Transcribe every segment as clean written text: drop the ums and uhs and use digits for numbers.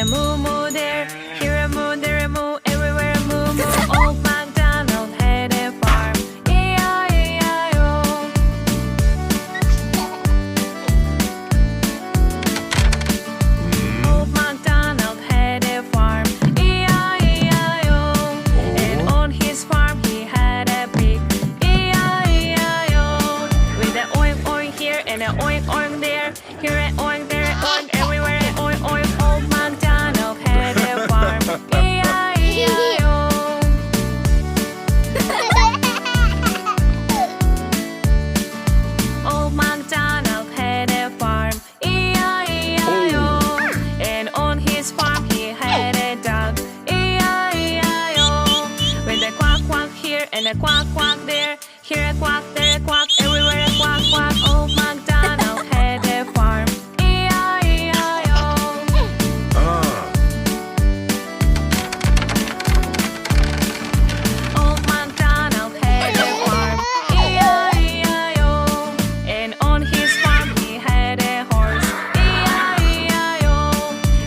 a moo moo there. Here a moo, there a moo, everywhere a moo moo. Old MacDonald had a farm. E-I-E-I-O. Old MacDonald had a farm. E-I-E-I-O. And on his farm he had a pig. E-I-E-I-O. With a oink oink here and a oink oink there. Here an oink, there an oink, everywhere an oink oink. Old MacDonald had a farm. E-I-E-I-O. Old MacDonald had a farm. E-I-E-I-O. And on his farm he had a dog. E-I-E-I-O. With a quack quack here and a quack quack there. Here a quack, there a quack, everywhere a quack quack. Old MacDonald had a farm. E-I-E-I-O. Old MacDonald had a farm. E-I-E-I-O. And on his farm he had a horse. E-I-E-I-O.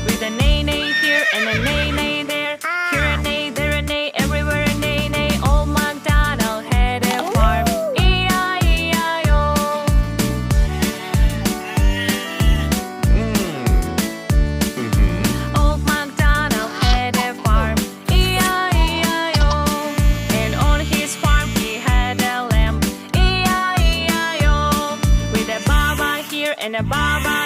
With a neigh neigh here and a neigh neigh there. Here a neigh, there a neigh, everywhere a neigh neigh. Old MacDonald had a farm. E-I-E-I-O. Old MacDonald had a farm. E-I-E-I-O. And on his farm he had a lamb. E-I-E-I-O. With a baba here and a baba